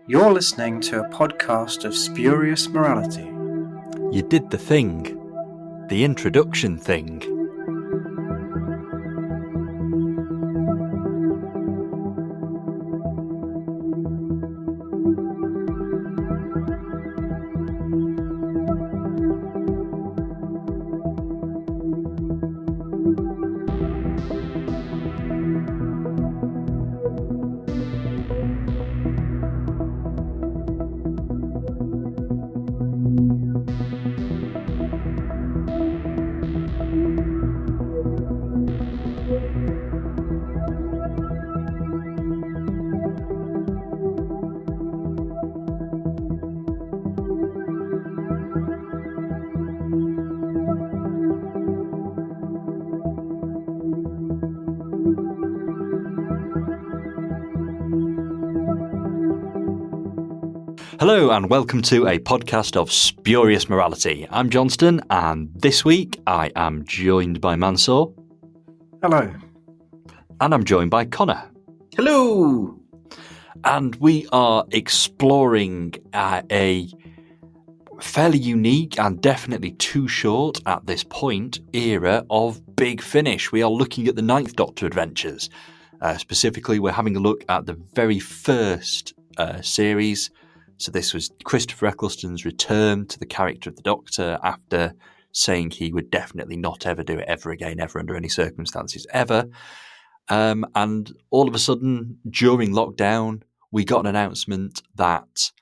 You're listening to a podcast of spurious morality. You did the thing. The introduction thing. Hello and welcome to a podcast of spurious morality. I'm Johnstone and this week I am joined by Mansoor. Hello. And I'm joined by Connor. Hello! And we are exploring a fairly unique and definitely too short at this point era of Big Finish. We are looking at the Ninth Doctor adventures. Specifically, we're having a look at the very first series. So this was Christopher Eccleston's return to the character of the Doctor after saying he would definitely not ever do it ever again, ever under any circumstances, ever. And all of a sudden, during lockdown, we got an announcement that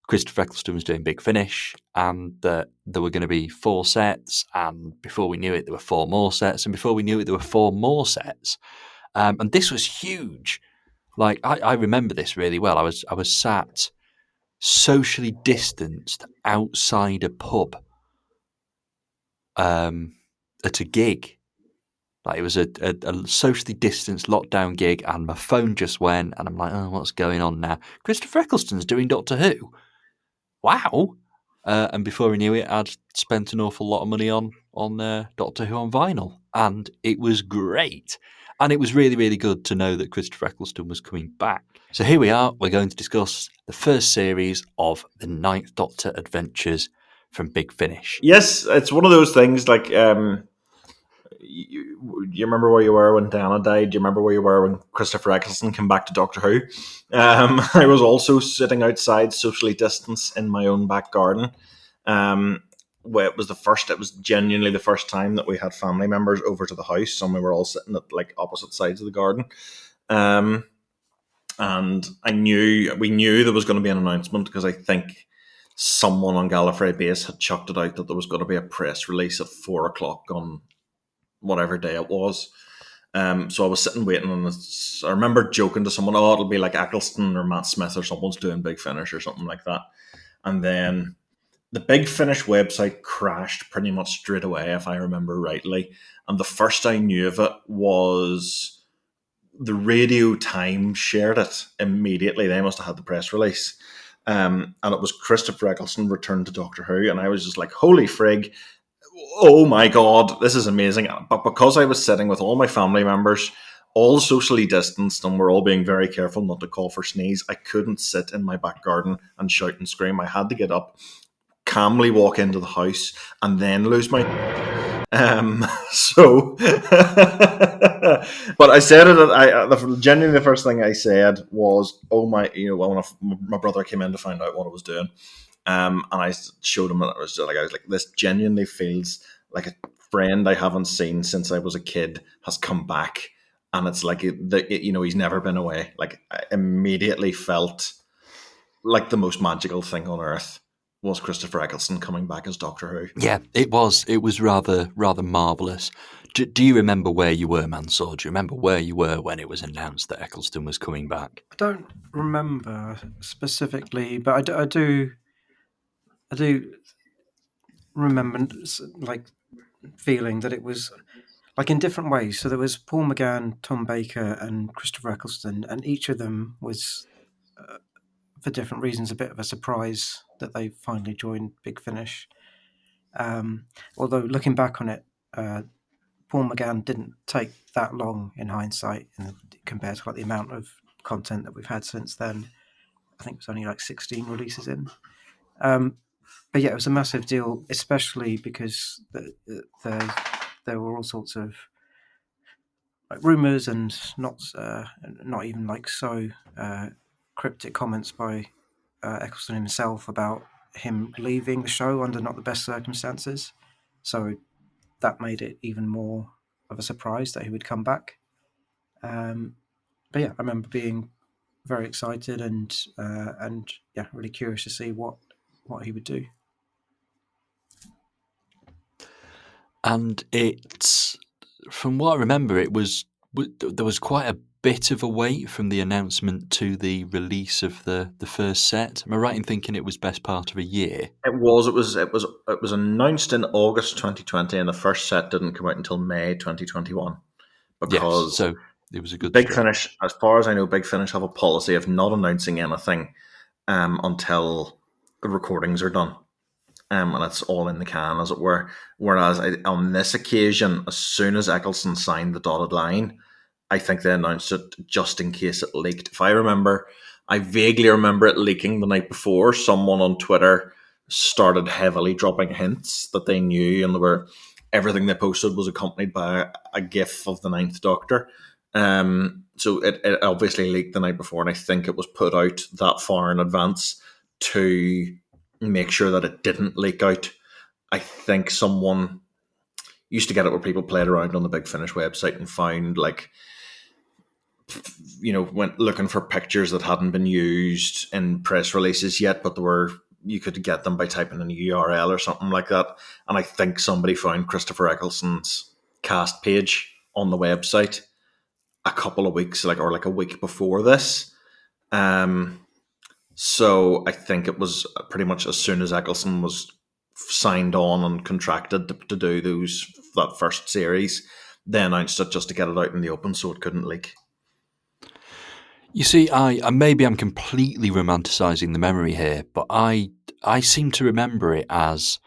Christopher Eccleston was doing Big Finish and that there were going to be 4 sets. And before we knew it, there were 4 more sets. And before we knew it, there were 4 more sets. And this was huge. Like, I remember this really well. I was sat socially distanced outside a pub at a gig. Like, it was a socially distanced lockdown gig, and my phone just went, and I'm like, oh, what's going on now? Christopher Eccleston's doing Doctor Who. Wow. And before I knew it, I'd spent an awful lot of money on Doctor Who on vinyl, and it was great. And it was really, really good to know that Christopher Eccleston was coming back. So here we are. We're going to discuss the first series of the Ninth Doctor adventures from Big Finish. Yes, it's one of those things like, you remember where you were when Diana died? Do you remember where you were when Christopher Eccleston came back to Doctor Who? I was also sitting outside, socially distanced, in my own back garden. Where it was genuinely the first time that we had family members over to the house, and we were all sitting at like opposite sides of the garden. And we knew there was going to be an announcement because I think someone on Gallifrey Base had chucked it out that there was going to be a press release at 4:00 on whatever day it was. So I was sitting waiting, and I remember joking to someone, "Oh, it'll be like Eccleston or Matt Smith or someone's doing Big Finish or something like that." And then the Big Finish website crashed pretty much straight away, if I remember rightly. And the first I knew of it was the Radio Times shared it immediately. They must have had the press release. And it was Christopher Eccleston returned to Doctor Who. And I was just like, holy frig. Oh my God, this is amazing. But because I was sitting with all my family members, all socially distanced, and we're all being very careful not to cough or sneeze, I couldn't sit in my back garden and shout and scream. I had to get up, calmly walk into the house, and then lose my... but I said it, genuinely the first thing I said was, oh my, when my brother came in to find out what I was doing, and I showed him, and I was like, this genuinely feels like a friend I haven't seen since I was a kid has come back, and it's like, he's never been away. Like, I immediately felt like the most magical thing on earth was Christopher Eccleston coming back as Doctor Who. Yeah, it was rather marvellous. Do you remember where you were, Mansoor? Do you remember where you were when it was announced that Eccleston was coming back? I don't remember specifically, but I do remember like feeling that it was like in different ways. So there was Paul McGann, Tom Baker, and Christopher Eccleston, and each of them was, for different reasons, a bit of a surprise that they finally joined Big Finish. Although looking back on it, Paul McGann didn't take that long in hindsight compared to like the amount of content that we've had since then. I think it was only like 16 releases in. But yeah, it was a massive deal, especially because there were all sorts of like rumors and not even like so cryptic comments by Eccleston himself about him leaving the show under not the best circumstances. So that made it even more of a surprise that he would come back. But yeah, I remember being very excited and yeah, really curious to see what he would do. And it's, from what I remember, there was quite a bit of a wait from the announcement to the release of the first set. Am I right in thinking it was best part of a year? It was announced in August 2020, and the first set didn't come out until May 2021 Yes, because so it was a good Big stretch. Finish, as far as I know, Big Finish have a policy of not announcing anything until the recordings are done. And it's all in the can, as it were. Whereas on this occasion, as soon as Eccleston signed the dotted line, I think they announced it just in case it leaked. If I remember, I vaguely remember it leaking the night before. Someone on Twitter started heavily dropping hints that they knew, and everything they posted was accompanied by a GIF of the Ninth Doctor. So it obviously leaked the night before, and I think it was put out that far in advance to make sure that it didn't leak out. I think someone used to get it where people played around on the Big Finish website and found, like, went looking for pictures that hadn't been used in press releases yet, but you could get them by typing in a URL or something like that. And I think somebody found Christopher Eccleston's cast page on the website a couple of weeks, or a week before this. So I think it was pretty much as soon as Eccleston was signed on and contracted to do that first series, they announced it just to get it out in the open so it couldn't leak. You see, maybe I'm completely romanticising the memory here, but I seem to remember it as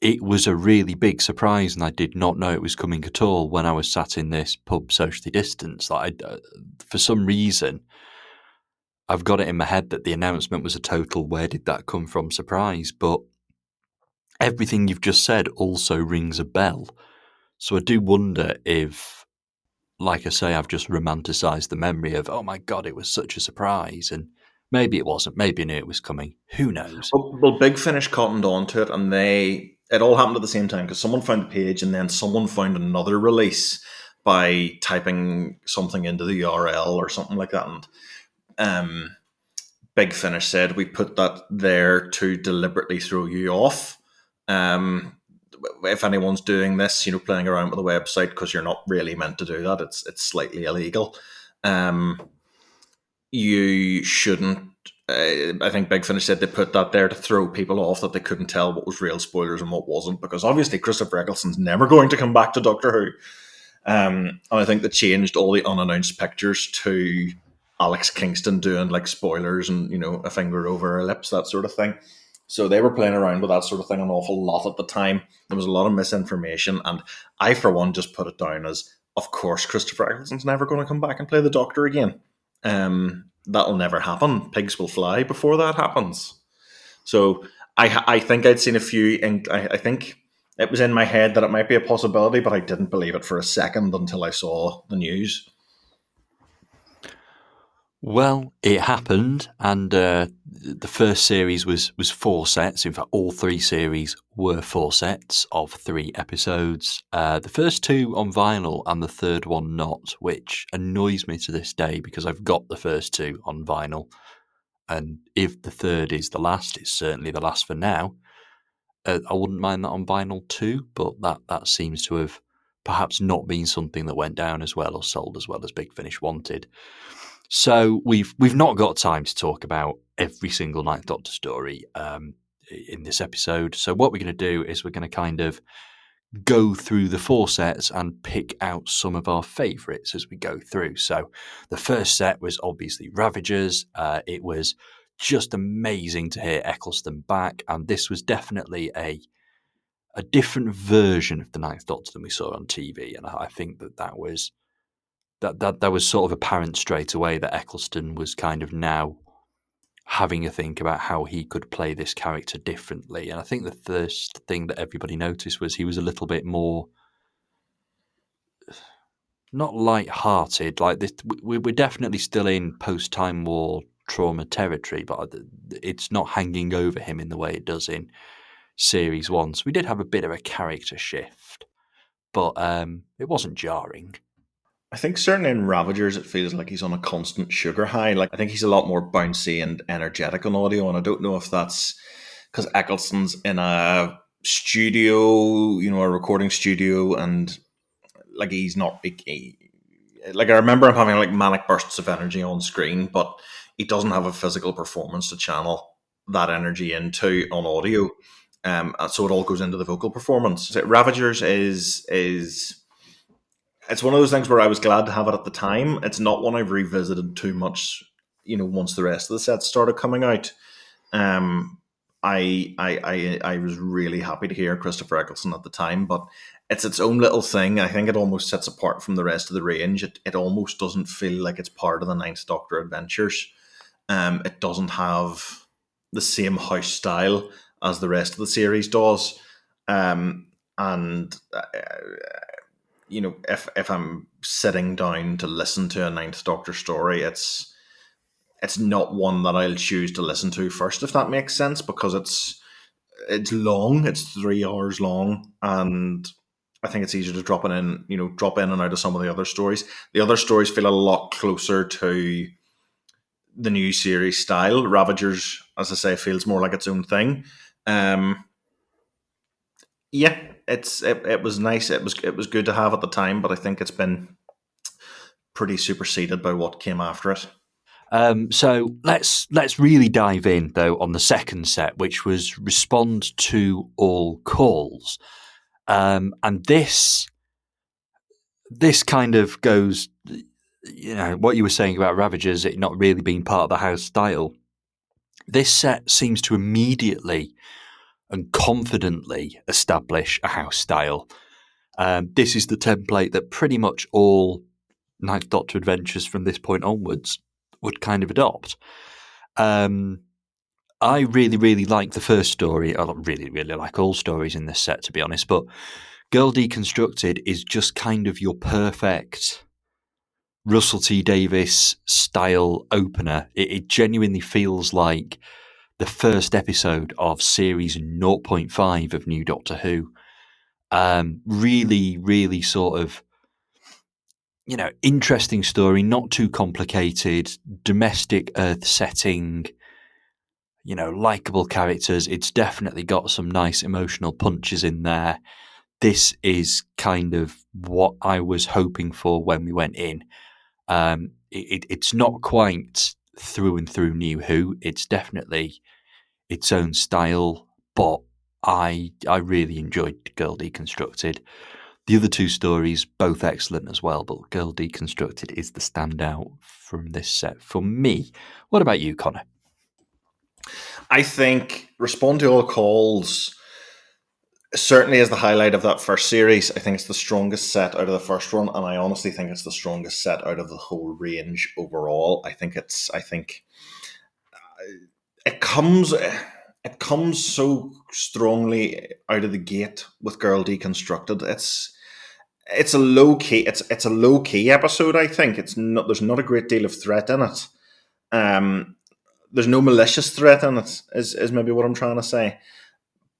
it was a really big surprise, and I did not know it was coming at all when I was sat in this pub socially distanced. For some reason, I've got it in my head that the announcement was a total "where did that come from" surprise, but everything you've just said also rings a bell. So I do wonder if, like I say, I've just romanticised the memory of, oh my God, it was such a surprise. And maybe it wasn't. Maybe I knew it was coming. Who knows? Well, Big Finish cottoned on to it, and it all happened at the same time because someone found the page and then someone found another release by typing something into the URL or something like that. And Big Finish said, we put that there to deliberately throw you off. If anyone's doing this, playing around with the website, because you're not really meant to do that, it's slightly illegal. You shouldn't. I think Big Finish said they put that there to throw people off, that they couldn't tell what was real spoilers and what wasn't, because obviously Christopher Eccleston's never going to come back to Doctor Who. And I think they changed all the unannounced pictures to Alex Kingston doing like spoilers and, a finger over her lips, that sort of thing. So they were playing around with that sort of thing an awful lot at the time. There was a lot of misinformation, and I, for one, just put it down as, of course, Christopher Eccleston's never going to come back and play the Doctor again. That'll never happen. Pigs will fly before that happens. So I think I'd seen a few, and I think it was in my head that it might be a possibility, but I didn't believe it for a second until I saw the news. Well, it happened, and the first series was 4 sets. In fact, all 3 series were 4 sets of 3 episodes. The first 2 on vinyl and the third one not, which annoys me to this day because I've got the first 2 on vinyl. And if the third is the last, it's certainly the last for now. I wouldn't mind that on vinyl too, but that seems to have perhaps not been something that went down as well or sold as well as Big Finish wanted. So we've not got time to talk about every single Ninth Doctor story in this episode. So what we're going to do is we're going to kind of go through the 4 sets and pick out some of our favourites as we go through. So the first set was obviously Ravagers. It was just amazing to hear Eccleston back, and this was definitely a different version of the Ninth Doctor than we saw on TV, and I think that was sort of apparent straight away that Eccleston was kind of now having a think about how he could play this character differently. And I think the first thing that everybody noticed was he was a little bit more, not light-hearted. Like this, we're definitely still in post-Time War trauma territory, but it's not hanging over him in the way it does in Series 1. So we did have a bit of a character shift, but it wasn't jarring. I think certainly in Ravagers it feels like he's on a constant sugar high. Like I think he's a lot more bouncy and energetic on audio, and I don't know if that's because Eccleston's in a studio, a recording studio, and like he's not like I remember him having like manic bursts of energy on screen, but he doesn't have a physical performance to channel that energy into on audio. So it all goes into the vocal performance. Ravagers is it's one of those things where I was glad to have it at the time. It's not one I've revisited too much, once the rest of the sets started coming out. I was really happy to hear Christopher Eccleston at the time, but it's its own little thing. I think it almost sets apart from the rest of the range. It almost doesn't feel like it's part of the Ninth Doctor adventures. It doesn't have the same house style as the rest of the series does. And if I'm sitting down to listen to a Ninth Doctor story, it's not one that I'll choose to listen to first, if that makes sense, because it's long. It's 3 hours long, and I think it's easier to drop in and out of some of the other stories. The other stories feel a lot closer to the new series style. Ravagers, as I say, feels more like its own thing. Yeah, it was nice. It was good to have at the time, but I think it's been pretty superseded by what came after it. So let's really dive in though on the second set, which was Respond to All Calls, and this kind of goes, what you were saying about Ravagers, it not really being part of the house style. This set seems to immediately and confidently establish a house style. This is the template that pretty much all Ninth Doctor adventures from this point onwards would kind of adopt. I really, really like the first story. I really, really like all stories in this set, to be honest, but Girl Deconstructed is just kind of your perfect Russell T Davies style opener. It genuinely feels like the first episode of series 0.5 of New Doctor Who. Really, really sort of, interesting story, not too complicated, domestic Earth setting, likable characters. It's definitely got some nice emotional punches in there. This is kind of what I was hoping for when we went in. It's not quite through and through New Who. It's definitely its own style, but I really enjoyed Girl Deconstructed. The other two stories, both excellent as well, but Girl Deconstructed is the standout from this set for me. What about you, Connor? I think Respond to All Calls certainly is the highlight of that first series. I think it's the strongest set out of the first one, and I honestly think it's the strongest set out of the whole range overall. I think it comes so strongly out of the gate with Girl Deconstructed. It's a low key episode. I think there's not a great deal of threat in it. There's no malicious threat in it, is maybe what I'm trying to say.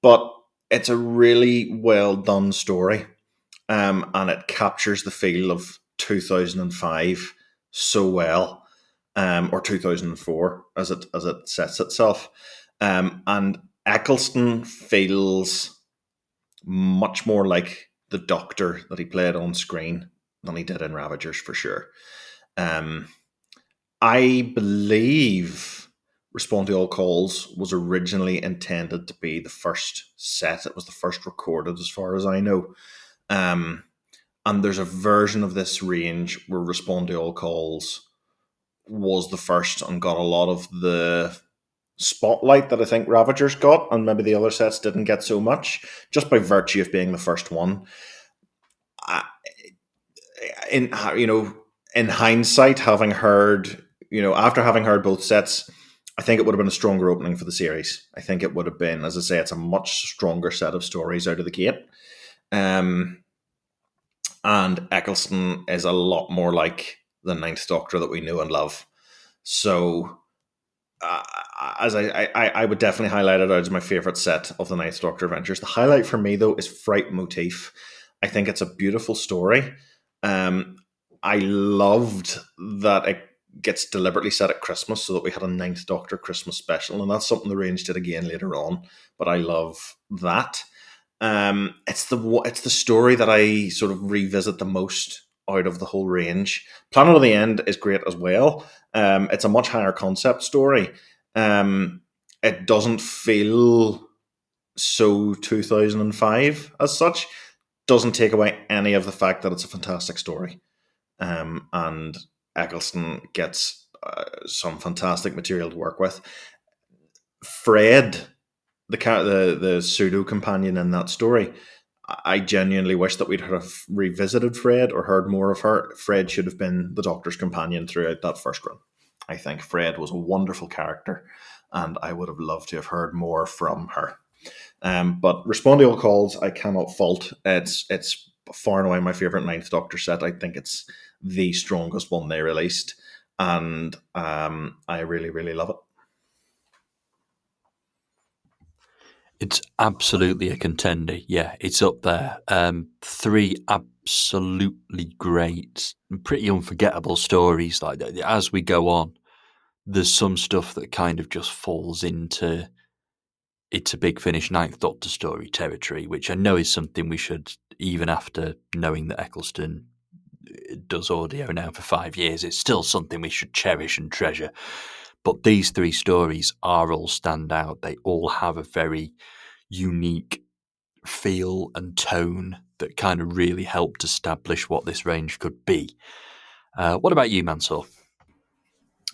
But it's a really well done story, and it captures the feel of 2005 so well, or 2004 as it sets itself. And Eccleston feels much more like the Doctor that he played on screen than he did in Ravagers, for sure. I believe Respond to All Calls was originally intended to be the first set. It was the first recorded, as far as I know. And there's a version of this range where Respond to All Calls was the first and got a lot of the spotlight that I think Ravagers got, and maybe the other sets didn't get so much, just by virtue of being the first one. In hindsight, having heard, after having heard both sets, I think it would have been a stronger opening for the series. I think it would have been, as I say, it's a much stronger set of stories out of the gate. Um, and Eccleston is a lot more like the Ninth Doctor that we know and love. So, uh, as I would definitely highlight it as my favorite set of the Ninth Doctor adventures. The highlight for me, though, is Fright Motif. I think it's a beautiful story. Um, I loved that it gets deliberately set at Christmas so that we had a Ninth Doctor Christmas special, and that's something the range did again later on. But I love that. It's the story that I sort of revisit the most out of the whole range. Planet of the End is great as well. It's a much higher concept story. It doesn't feel so 2005 as such. Doesn't take away any of the fact that it's a fantastic story. And Eccleston gets some fantastic material to work with. Fred, the pseudo companion in that story, I genuinely wish that we'd have revisited Fred or heard more of her. Fred should have been the Doctor's companion throughout that first run. I think Fred was a wonderful character, and I would have loved to have heard more from her. But Respond to All Calls, I cannot fault. It's far and away my favorite Ninth Doctor set. I think it's the strongest one they released, and I really, really love it. It's absolutely a contender. Yeah, it's up there. Three absolutely great, pretty unforgettable stories. Like as we go on, there's some stuff that kind of just falls into it's a Big Finish Ninth Doctor story territory, which I know is something we should, even after knowing that Eccleston does audio now for 5 years, it's still something we should cherish and treasure. But these three stories are all stand out. They all have a very unique feel and tone that kind of really helped establish what this range could be. What about you, Mansour?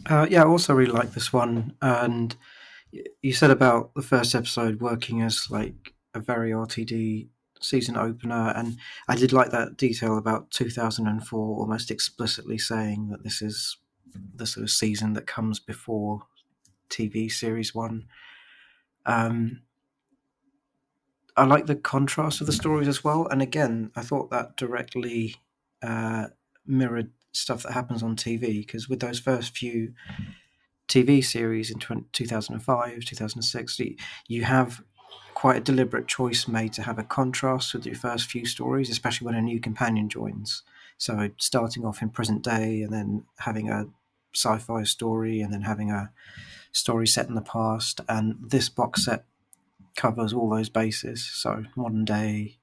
Yeah, I also really like this one. And you said about the first episode working as like a very RTD season opener, and I did like that detail about 2004 almost explicitly saying that this is the sort of season that comes before TV series one. I like the contrast of the stories as well, and again, I thought that directly uh, mirrored stuff that happens on TV, because with those first few TV series in 2005, 2006, you have quite a deliberate choice made to have a contrast with your first few stories, especially when a new companion joins. So starting off in present day and then having a sci-fi story and then having a story set in the past. And this box set covers all those bases. So modern day,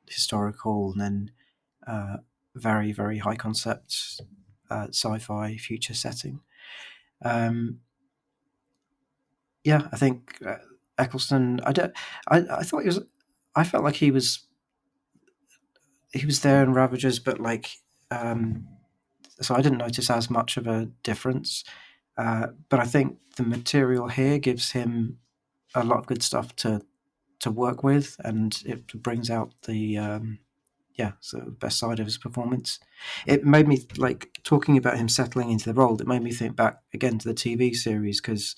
historical, and then very, very high concept sci-fi future setting. Yeah, I think Eccleston. I thought he was. I felt like he was there in Ravagers, but like, so I didn't notice as much of a difference. But I think the material here gives him a lot of good stuff to work with, and it brings out the so the best side of his performance. It made me like talking about him settling into the role. It made me think back again to the TV series, because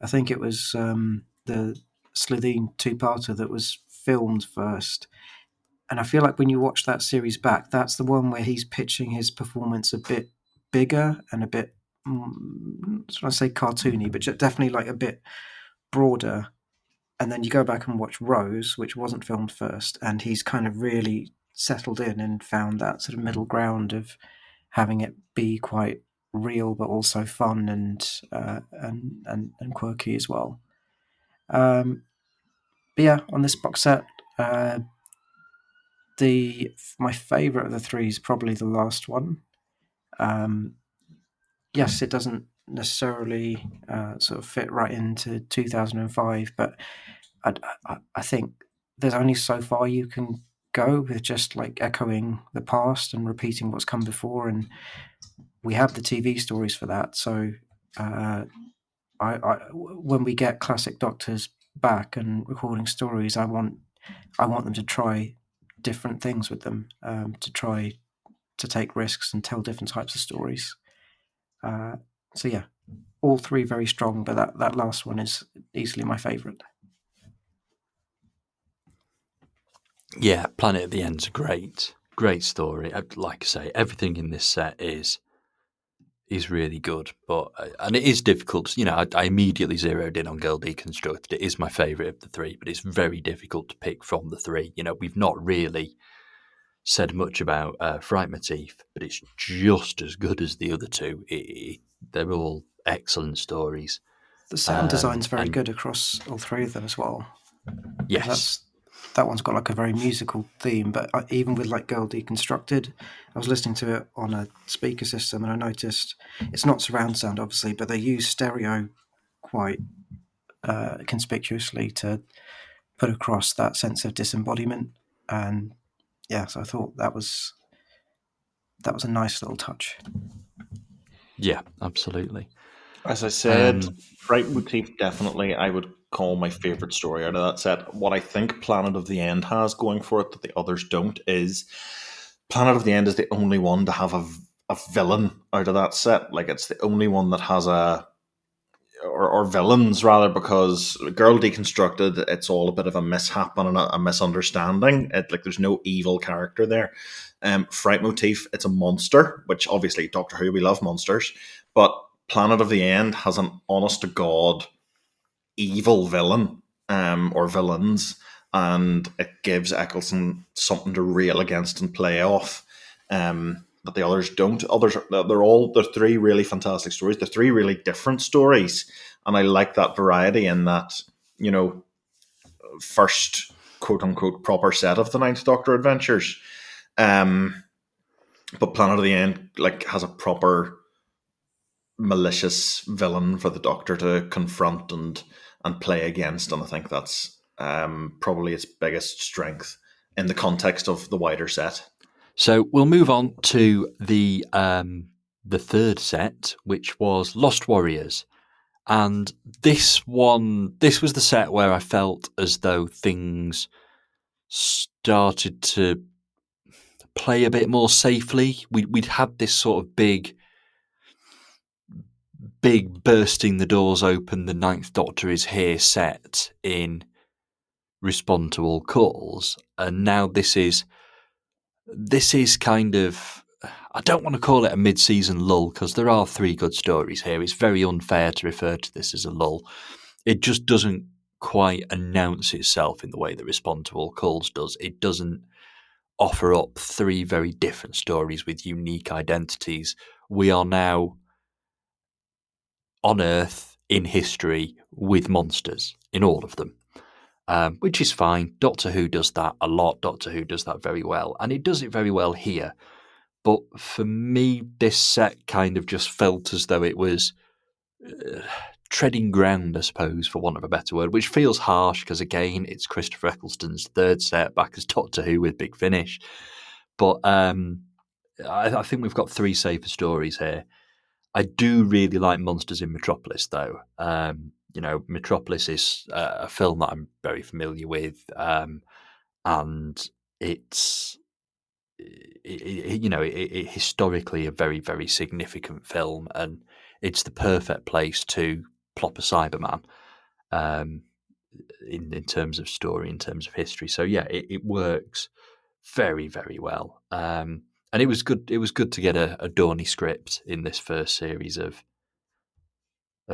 I think it was the Slitheen two-parter that was filmed first. And I feel like when you watch that series back, that's the one where he's pitching his performance a bit bigger and a bit, I say cartoony, but definitely like a bit broader. And then you go back and watch Rose, which wasn't filmed first, and he's kind of really settled in and found that sort of middle ground of having it be quite real but also fun and quirky as well. But yeah, on this box set, my favourite of the three is probably the last one. Yes, it doesn't necessarily sort of fit right into 2005, but I think there's only so far you can go with just like echoing the past and repeating what's come before, and we have the TV stories for that. So when we get classic Doctors back and recording stories, I want them to try different things with them, to try to take risks and tell different types of stories. So yeah, all three very strong, but that last one is easily my favourite. Yeah, Planet at the End's a great story. Like I say, everything in this set is really good, but and it is difficult. You know, I immediately zeroed in on Girl Deconstructed. It is my favourite of the three, but it's very difficult to pick from the three. You know, we've not really said much about Fright Motif, but it's just as good as the other two. They're all excellent stories. The sound design's very And good across all three of them as well. yes, That one's got like a very musical theme, but even with like Girl Deconstructed, I was listening to it on a speaker system and I noticed it's not surround sound, obviously, but they use stereo quite conspicuously to put across that sense of disembodiment. And yeah, so I thought that was a nice little touch. yeah, absolutely. As I said, Um, Fright Motif definitely I would call my favourite story out of that set. What I think Planet of the End has going for it that the others don't is Planet of the End is the only one to have a villain out of that set. Like it's the only one that has or villains rather, because Girl Deconstructed, it's all a bit of a mishap and a misunderstanding. Like there's no evil character there. Fright Motif, it's a monster, which obviously Doctor Who, we love monsters, but Planet of the End has an honest to god evil villain, or villains, and it gives Eccleston something to rail against and play off. That the others don't. They're three really fantastic stories. They're three really different stories, and I like that variety in that, you know, first quote unquote proper set of the Ninth Doctor adventures. But Planet of the End like has a proper malicious villain for the Doctor to confront and play against, and I think that's probably its biggest strength in the context of the wider set. so we'll move on to the third set, which was Lost Warriors. And this was the set where I felt as though things started to play a bit more safely. We'd had this sort of big bursting the doors open, the Ninth Doctor is here set in Respond to All Calls, and now this is kind of, I don't want to call it a mid-season lull because there are three good stories here. It's very unfair to refer to this as a lull. It just doesn't quite announce itself in the way that Respond to All Calls does. It doesn't offer up three very different stories with unique identities. We are now on Earth in history with monsters in all of them. Which is fine. Doctor Who does that a lot. Doctor Who does that very well. And it does it very well here. But for me, this set kind of just felt as though it was treading ground, I suppose, for want of a better word, which feels harsh because, again, it's Christopher Eccleston's third set back as Doctor Who with Big Finish. But I think we've got three safer stories here. I do really like Monsters in Metropolis, though. You know, Metropolis is a film that I'm very familiar with, and it's historically a very, very significant film, and it's the perfect place to plop a Cyberman in terms of story, in terms of history. So yeah, it works very, very well. And it was good. It was good to get a Dorney script in this first series of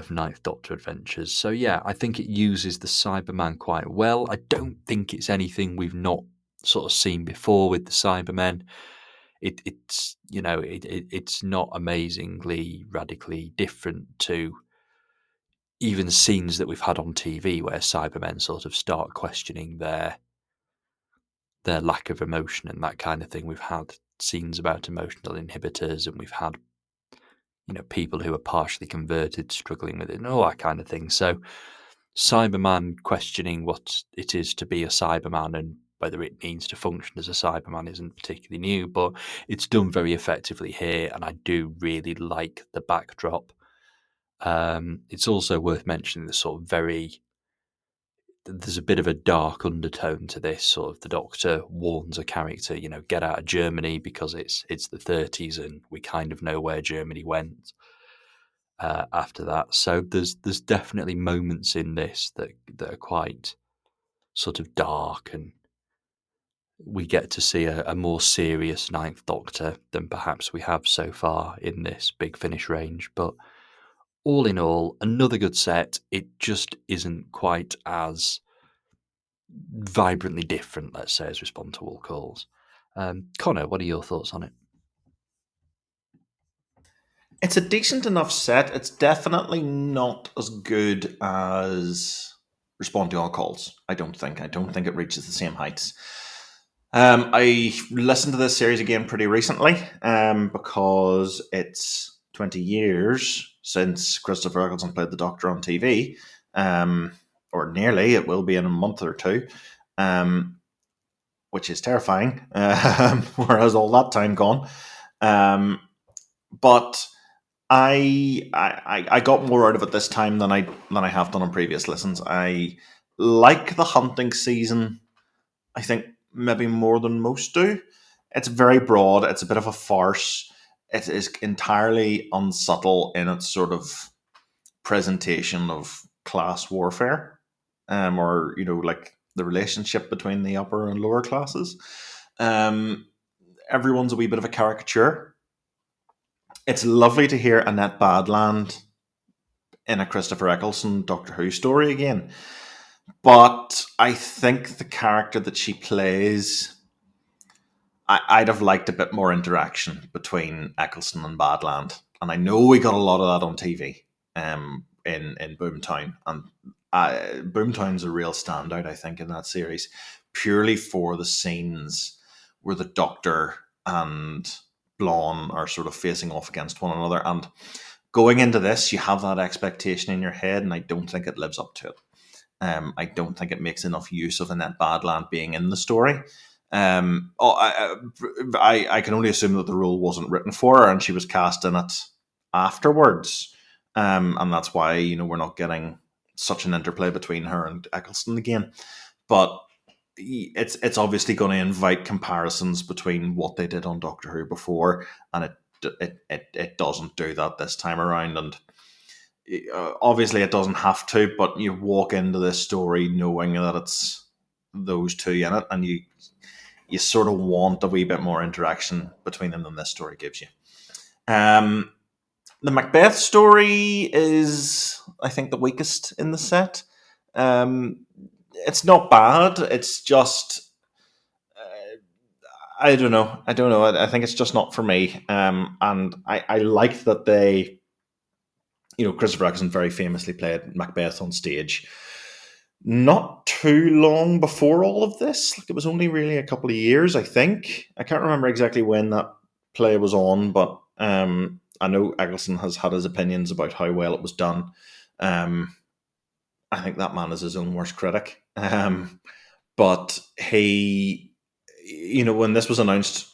Ninth Doctor Adventures. So yeah, I think it uses the Cyberman quite well. I don't think it's anything we've not sort of seen before with the Cybermen. It's it's not amazingly radically different to even scenes that we've had on TV where Cybermen sort of start questioning their lack of emotion and that kind of thing. We've had scenes about emotional inhibitors, and we've had people who are partially converted struggling with it and all that kind of thing. So Cyberman questioning what it is to be a Cyberman and whether it means to function as a Cyberman isn't particularly new, but it's done very effectively here, and I do really like the backdrop. It's also worth mentioning the sort of there's a bit of a dark undertone to this. Sort of the Doctor warns a character, get out of Germany because it's the 30s and we kind of know where Germany went. after that. So there's definitely moments in this that are quite sort of dark, and we get to see a more serious Ninth Doctor than perhaps we have so far in this Big Finish range. But all in all, another good set. It just isn't quite as vibrantly different, let's say, as Respond to All Calls. Connor, what are your thoughts on it? It's a decent enough set. It's definitely not as good as Respond to All Calls. I don't think. I don't think it reaches the same heights. I listened to this series again pretty recently because it's 20 years since Christopher Eccleston played the Doctor on TV, or nearly. It will be in a month or two, which is terrifying. Whereas all that time gone, but I got more out of it this time than I have done on previous listens. I like the hunting season, I think, maybe more than most do. It's very broad. It's a bit of a farce. It is entirely unsubtle in its sort of presentation of class warfare, or like the relationship between the upper and lower classes. Everyone's a wee bit of a caricature. It's lovely to hear Annette Badland in a Christopher Eccleston Doctor Who story again. But I think the character that she plays, I'd have liked a bit more interaction between Eccleston and Badland. And I know we got a lot of that on TV in Boomtown. And Boomtown's a real standout, I think, in that series, purely for the scenes where the Doctor and Blonde are sort of facing off against one another. And going into this, you have that expectation in your head, and I don't think it lives up to it. I don't think it makes enough use of Annette Badland being in the story. I can only assume that the role wasn't written for her, and she was cast in it afterwards, and that's why we're not getting such an interplay between her and Eccleston again. But it's obviously going to invite comparisons between what they did on Doctor Who before, and it doesn't do that this time around. And obviously it doesn't have to, but you walk into this story knowing that it's those two in it, and you sort of want a wee bit more interaction between them than this story gives you. The Macbeth story is, I think, the weakest in the set. It's not bad. It's just, I don't know. I think it's just not for me. And I liked that they, Christopher Eccleston very famously played Macbeth on stage not too long before all of this. Like, it was only really a couple of years, I think. I can't remember exactly when that play was on, but I know Eccleston has had his opinions about how well it was done. I think that man is his own worst critic. But he, when this was announced,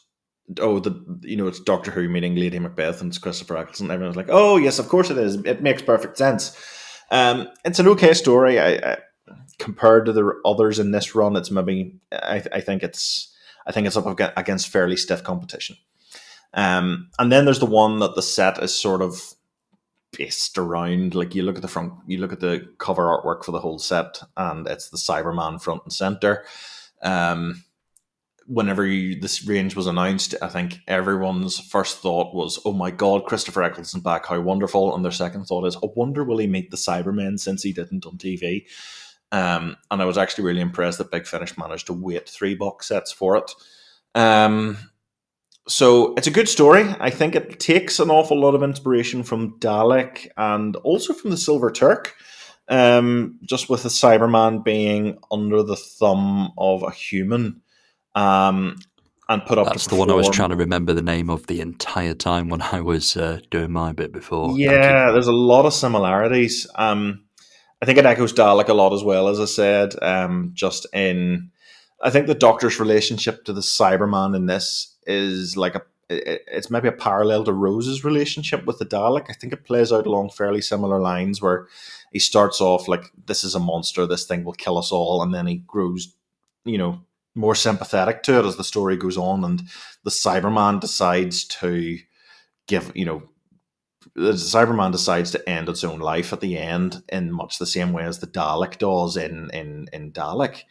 it's Doctor Who meeting Lady Macbeth and it's Christopher Eccleston, everyone was like, oh yes, of course it is. It makes perfect sense. It's an okay story. I compared to the others in this run, it's maybe I think it's up against fairly stiff competition. And then there's the one that the set is sort of based around. Like, you look at the cover artwork for the whole set, and it's the Cyberman front and center. Whenever this range was announced, I think everyone's first thought was, oh my god, Christopher Eccleston back, how wonderful. And their second thought is, I wonder will he meet the Cybermen, since he didn't on TV. And I was actually really impressed that Big Finish managed to wait 3 box sets for it. So it's a good story. I think it takes an awful lot of inspiration from Dalek and also from the Silver Turk, just with the Cyberman being under the thumb of a human, and put up That's to the one I was perform. trying to remember the name of the entire time when I was doing my bit before. Yeah, there's a lot of similarities. I think it echoes Dalek a lot as well, as I said. I think the Doctor's relationship to the Cyberman in this is it's maybe a parallel to Rose's relationship with the Dalek. I think it plays out along fairly similar lines, where he starts off like, this is a monster, this thing will kill us all, and then he grows, more sympathetic to it as the story goes on, and the Cyberman decides to give, the Cyberman decides to end its own life at the end in much the same way as the Dalek does in Dalek.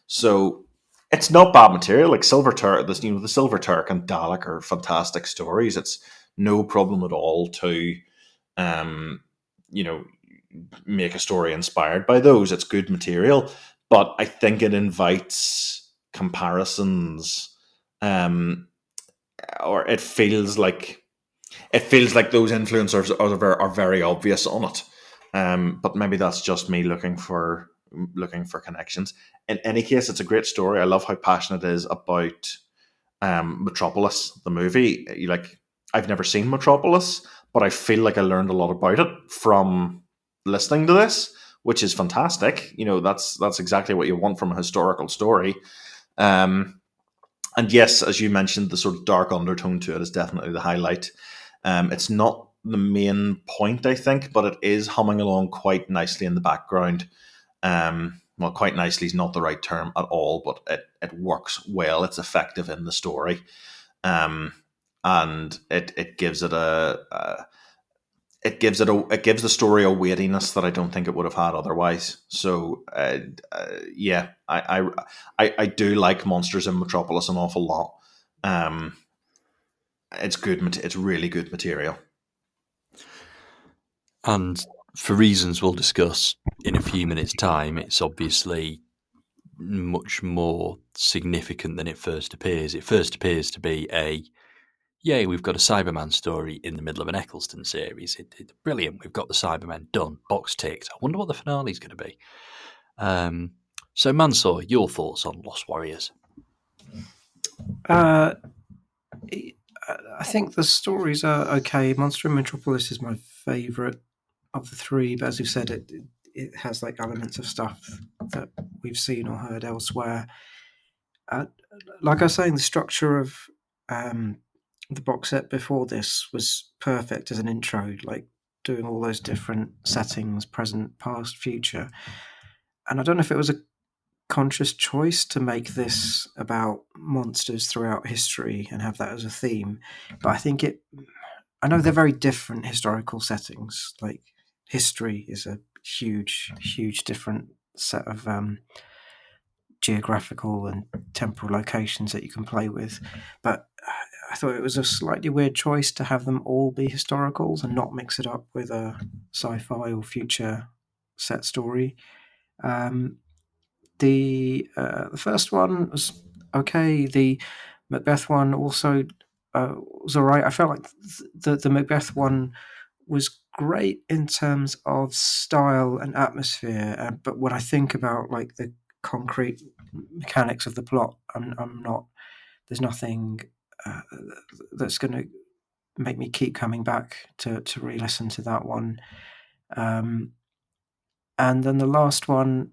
So it's not bad material. Like Silver Turk, the Silver Turk and Dalek are fantastic stories. It's no problem at all to, um, you know, make a story inspired by those. It's good material, but I think it invites comparisons, um, or it feels like those influencers are very obvious on it. But maybe that's just me looking for connections. In any case, it's a great story. I love how passionate it is about Metropolis, the movie. I've never seen Metropolis, but I feel like I learned a lot about it from listening to this, which is fantastic. That's exactly what you want from a historical story. Um, and yes, as you mentioned, the sort of dark undertone to it is definitely the highlight. It's not the main point, I think, but it is humming along quite nicely in the background. Well, quite nicely is not the right term at all, but it works well. It's effective in the story, um, and it gives it it gives the story a weightiness that I don't think it would have had otherwise. So, yeah, I do like Monsters in Metropolis an awful lot. Um, it's good. It's really good material. And for reasons we'll discuss in a few minutes' time, it's obviously much more significant than it first appears. It first appears to be yay, we've got a Cyberman story in the middle of an Eccleston series. It's brilliant. We've got the Cybermen done. Box ticked. I wonder what the finale's going to be. So, Mansoor, your thoughts on Lost Warriors? I think the stories are okay. Monster in Metropolis is my favourite of the three, but as you've said, it has like elements of stuff that we've seen or heard elsewhere. Like I was saying, the structure of the box set before this was perfect as an intro, like doing all those different settings, present, past, future. And I don't know if it was a conscious choice to make this about monsters throughout history and have that as a theme, but I know they're very different historical settings. Like history is a huge different set of geographical and temporal locations that you can play with. But I thought it was a slightly weird choice to have them all be historicals and not mix it up with a sci-fi or future set story. The first one was okay. The Macbeth one also was alright. I felt like the Macbeth one was great in terms of style and atmosphere, but when I think about like the concrete mechanics of the plot, I'm not. There's nothing uh, that's going to make me keep coming back to re-listen to that one. And then the last one,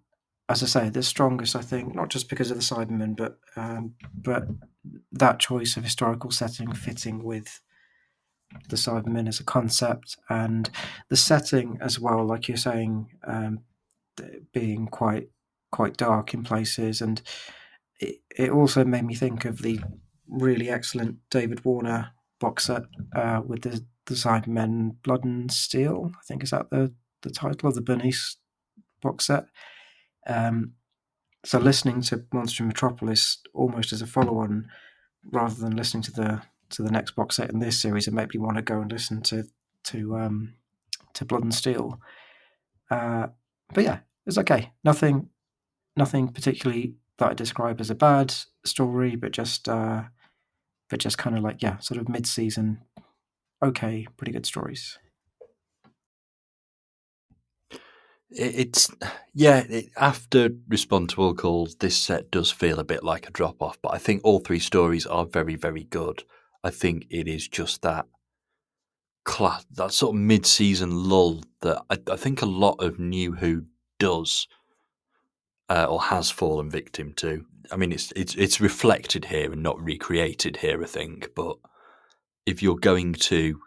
as I say, the strongest, I think, not just because of the Cybermen, but that choice of historical setting fitting with the Cybermen as a concept, and the setting as well, like you're saying, being quite dark in places, and it also made me think of the really excellent David Warner box set with the Cybermen Blood and Steel. I think is that the title of the Bernice box set. So listening to Monster in Metropolis almost as a follow-on, rather than listening to the next box set in this series, it made me want to go and listen to Blood and Steel. But yeah, it's okay. Nothing particularly that I describe as a bad story, but just kind of like sort of mid-season, okay, pretty good stories. After Respond to All Calls, this set does feel a bit like a drop off, but I think all three stories are very, very good. I think it is just that sort of mid-season lull that I think a lot of New Who does or has fallen victim to. I mean, it's reflected here and not recreated here, I think. But if you're going to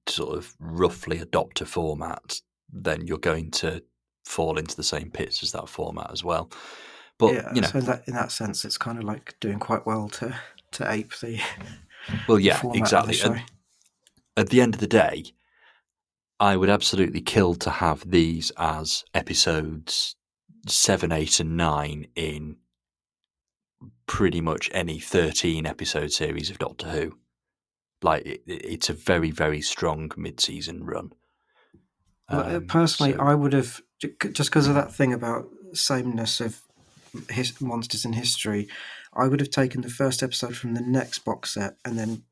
sort of roughly adopt a format, then you're going to fall into the same pits as that format as well. But yeah, so in that sense, it's kind of like doing quite well to ape the well, yeah, format exactly. of the show. at the end of the day, I would absolutely kill to have these as episodes 7, 8, and 9 in pretty much any 13 episode series of Doctor Who. Like, it's a very, very strong mid-season run. Personally, I would have, just because of that thing about sameness of monsters in history, I would have taken the first episode from the next box set and then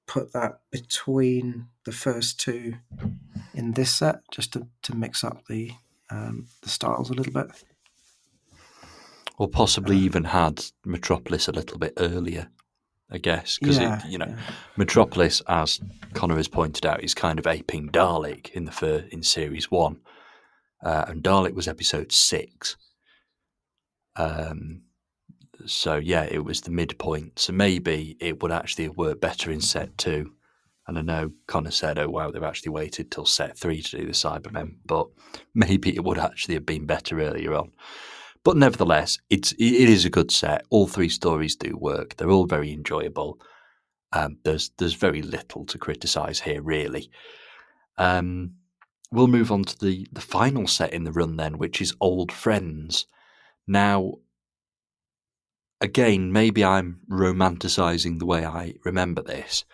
put that between the first two in this set, just to mix up the styles a little bit. Or possibly even had Metropolis a little bit earlier, I guess, because Metropolis, as Connor has pointed out, is kind of aping Dalek in series 1, and Dalek was episode 6. So yeah, it was the midpoint. So maybe it would actually have worked better in set 2. And I know Connor said, "Oh wow, they've actually waited till set 3 to do the Cybermen," but maybe it would actually have been better earlier on. But nevertheless, it is a good set. All 3 stories do work. They're all very enjoyable. There's very little to criticise here, really. We'll move on to the final set in the run then, which is Old Friends. Now, again, maybe I'm romanticising the way I remember this,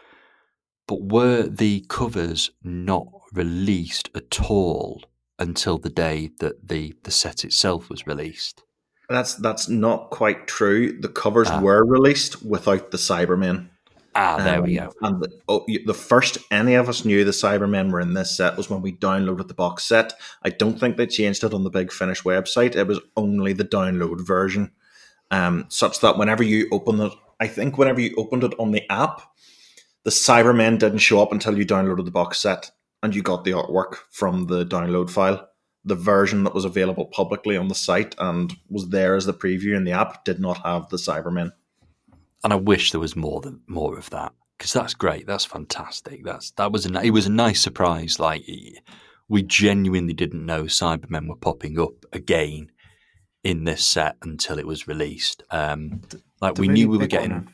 but were the covers not released at all until the day that the set itself was released? That's not quite true. The covers were released without the Cybermen. There we go. And the first any of us knew the Cybermen were in this set was when we downloaded the box set. I don't think they changed it on the Big Finish website. It was only the download version, such that whenever you open it, I think whenever you opened it on the app, the Cybermen didn't show up until you downloaded the box set and you got the artwork from the download file. The version that was available publicly on the site and was there as the preview in the app did not have the Cybermen. And I wish there was more of that, because that's great. That's fantastic. It was a nice surprise. Like, we genuinely didn't know Cybermen were popping up again in this set until it was released. We knew we were getting.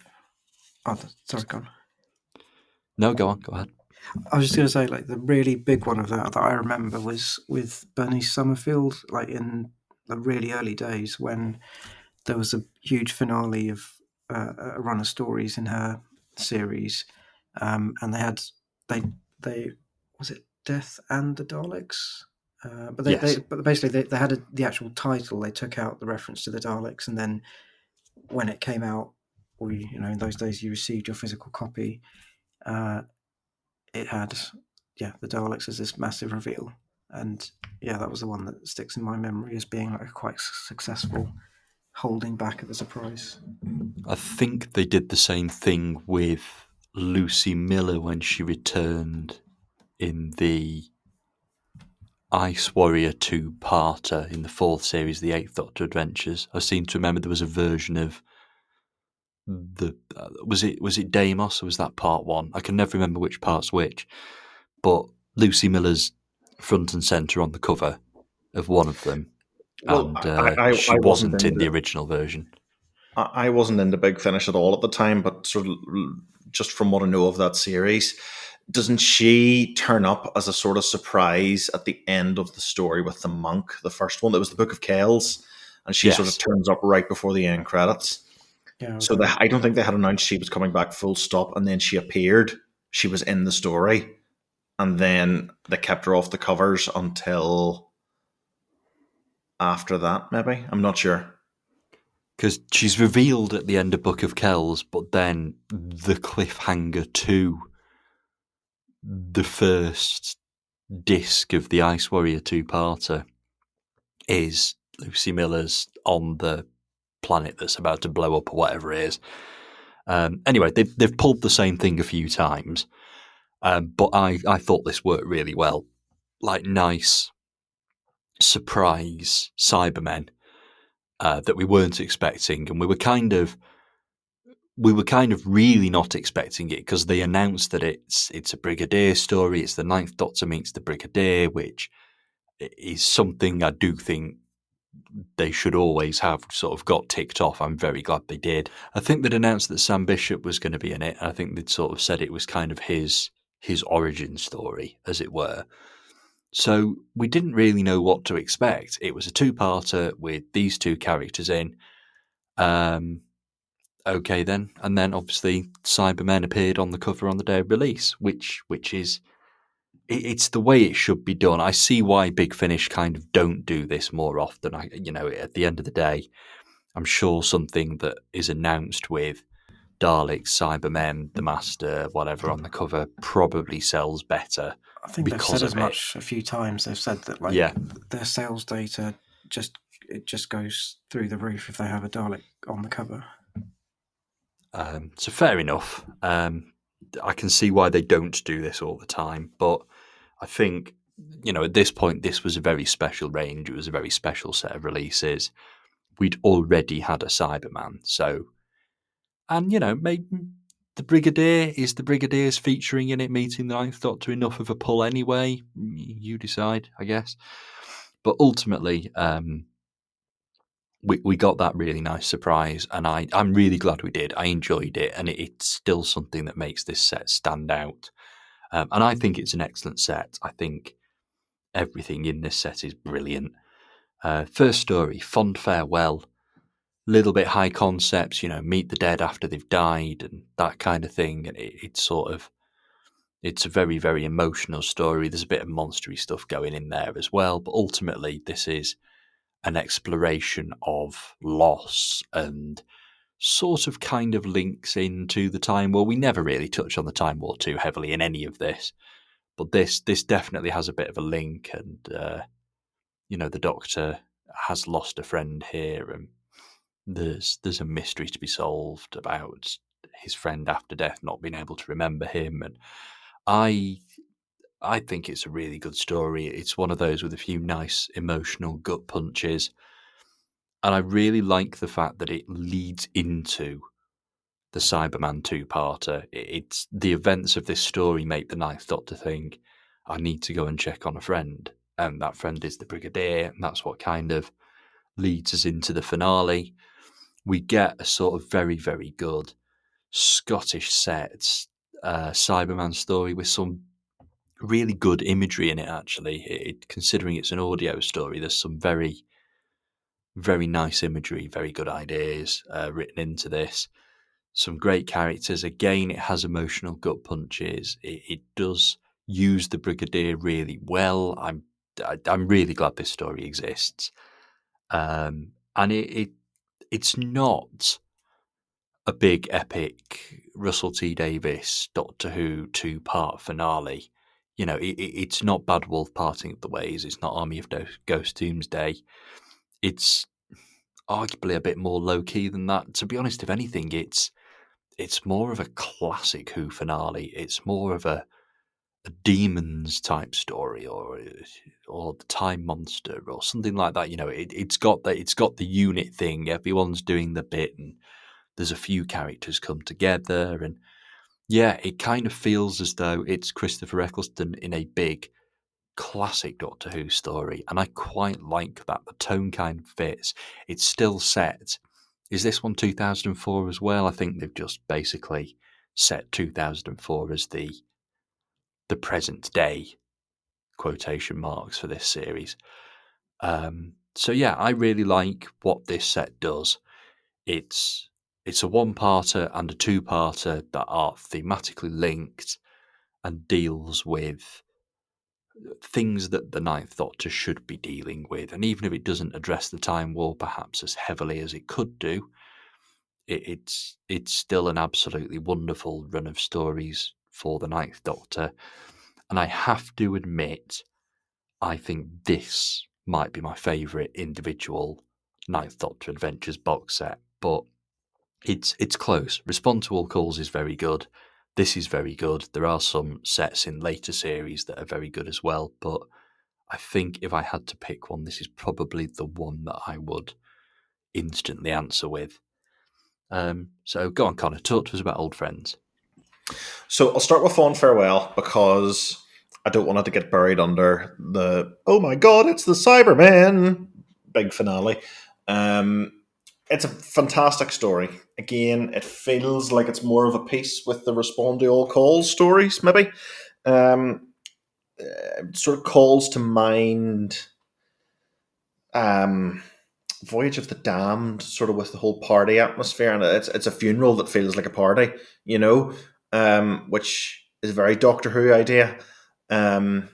Sorry, go on. No, go on. Go ahead. I was just going to say, like, the really big one of that I remember was with Bernice Summerfield, like in the really early days when there was a huge finale of a run of stories in her series, and they was it Death and the Daleks, but basically they had the actual title. They took out the reference to the Daleks, and then when it came out, in those days you received your physical copy. It had the Daleks as this massive reveal, and that was the one that sticks in my memory as being like a quite successful holding back of the surprise. I think they did the same thing with Lucy Miller when she returned in the Ice Warrior 2-parter in the 4th series, the 8th Doctor Adventures. I seem to remember there was a version of was it Deimos, or was that part 1? I can never remember which part's which, but Lucy Miller's front and centre on the cover of one of them. Well, and she wasn't in the original version. I wasn't into Big Finish at all at the time, but sort of just from what I know of that series, doesn't she turn up as a sort of surprise at the end of the story with the monk, the first one? That was the Book of Kells, and she sort of turns up right before the end credits. Yeah, so I don't think they had announced she was coming back full stop, and then she appeared. She was in the story, and then they kept her off the covers until after that, maybe. I'm not sure. Because she's revealed at the end of Book of Kells, but then the cliffhanger to the first disc of the Ice Warrior 2-parter is Lucy Miller's on the planet that's about to blow up or whatever it is. Anyway, they've pulled the same thing a few times, but I thought this worked really well. Like, nice surprise Cybermen that we weren't expecting, and we were kind of really not expecting it, because they announced that it's a Brigadier story. It's the 9th Doctor meets the Brigadier, which is something I do think they should always have sort of got ticked off. I'm very glad they did. I think they'd announced that Sam Bishop was going to be in it. I think they'd sort of said it was kind of his his origin story, as it were. So we didn't really know what to expect. It was a two-parter with these two characters in. Okay then, and then obviously Cybermen appeared on the cover on the day of release, which is it's the way it should be done. I see why Big Finish kind of don't do this more often. At the end of the day, I'm sure something that is announced with Daleks, Cybermen, the Master, whatever on the cover probably sells better I think they've because said as of it. much a few times. They've said that Yeah. their sales data just goes through the roof if they have a Dalek on the cover. So fair enough. I can see why they don't do this all the time, but I think, at this point, this was a very special range. It was a very special set of releases. We'd already had a Cyberman, so, and maybe the Brigadier's featuring in it, meeting the Ninth Doctor enough of a pull anyway. You decide, I guess. But ultimately, we got that really nice surprise, and I'm really glad we did. I enjoyed it, and it's still something that makes this set stand out. And I think it's an excellent set. I think everything in this set is brilliant. First story, Fond Farewell. Little bit high concepts, meet the dead after they've died and that kind of thing. And it's a very, very emotional story. There's a bit of monstery stuff going in there as well. But ultimately, this is an exploration of loss and sort of kind of links into the Time War. We never really touch on the Time War too heavily in any of this. But this definitely has a bit of a link, and the Doctor has lost a friend here, and there's a mystery to be solved about his friend after death not being able to remember him, and I think it's a really good story. It's one of those with a few nice emotional gut punches, and I really like the fact that it leads into the Cyberman two-parter. It's the events of this story make the Ninth Doctor think, I need to go and check on a friend, and that friend is the Brigadier, and that's what kind of leads us into the finale. We get a sort of very, very good Scottish set Cyberman story with some really good imagery in it, actually. Considering it's an audio story, there's some very, very nice imagery, very good ideas written into this. Some great characters. Again, it has emotional gut punches. It does use the Brigadier really well. I'm really glad this story exists. And it's not a big epic Russell T Davies Doctor Who 2-part finale. It's not Bad Wolf Parting of the Ways. It's not Army of Ghost Doomsday. It's arguably a bit more low key than that. To be honest, if anything, it's more of a classic Who finale. It's more of a demons type story, or the Time Monster, or something like that. It's got the unit thing. Everyone's doing the bit, and there's a few characters come together, and yeah, it kind of feels as though it's Christopher Eccleston in a big classic Doctor Who story, and I quite like that. The tone kind of fits. It's still set. Is this one 2004 as well? I think they've just basically set 2004 as the present day quotation marks for this series. So yeah, I really like what this set does. It's a one-parter and a two-parter that are thematically linked and deals with things that the Ninth Doctor should be dealing with. And even if it doesn't address the Time War perhaps as heavily as it could do, it's still an absolutely wonderful run of stories for the Ninth Doctor. And I have to admit, I think this might be my favourite individual Ninth Doctor Adventures box set, but it's close. Respond to All Calls is very good. This is very good. There are some sets in later series that are very good as well, but I think if I had to pick one, this is probably the one that I would instantly answer with. So go on, Connor, talk to us about Old Friends. So I'll start with Fond Farewell because I don't want it to get buried under the, oh my god, it's the Cyberman big finale. It's a fantastic story. Again, it feels like it's more of a piece with the Respond to All Calls stories, maybe. Sort of calls to mind um, Voyage of the Damned, sort of with the whole party atmosphere, and it's a funeral that feels like a party, you know, which is a very Doctor Who idea. Um,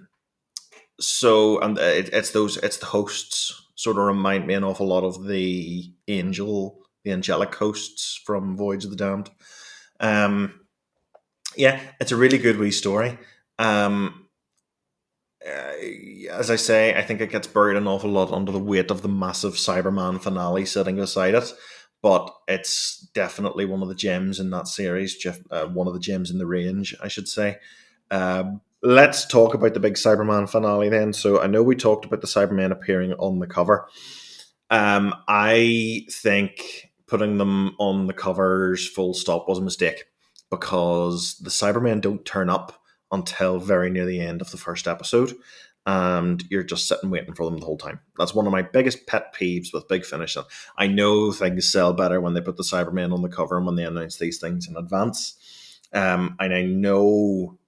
and it's the hosts sort of remind me an awful lot of the angelic hosts from Voyage of the Damned. Um, yeah, it's a really good wee story. Um, as I say, I think it gets buried an awful lot under the weight of the massive Cyberman finale sitting beside it. But it's definitely one of the gems in that series, one of the gems in the range, I should say. Let's talk about the big Cyberman finale then. So I know we talked about the Cybermen appearing on the cover. I think putting them on the covers full stop was a mistake because the Cybermen don't turn up until very near the end of the first episode, and you're just sitting waiting for them the whole time. That's one of my biggest pet peeves with Big Finish. I know things sell better when they put the Cybermen on the cover and when they announce these things in advance. And I know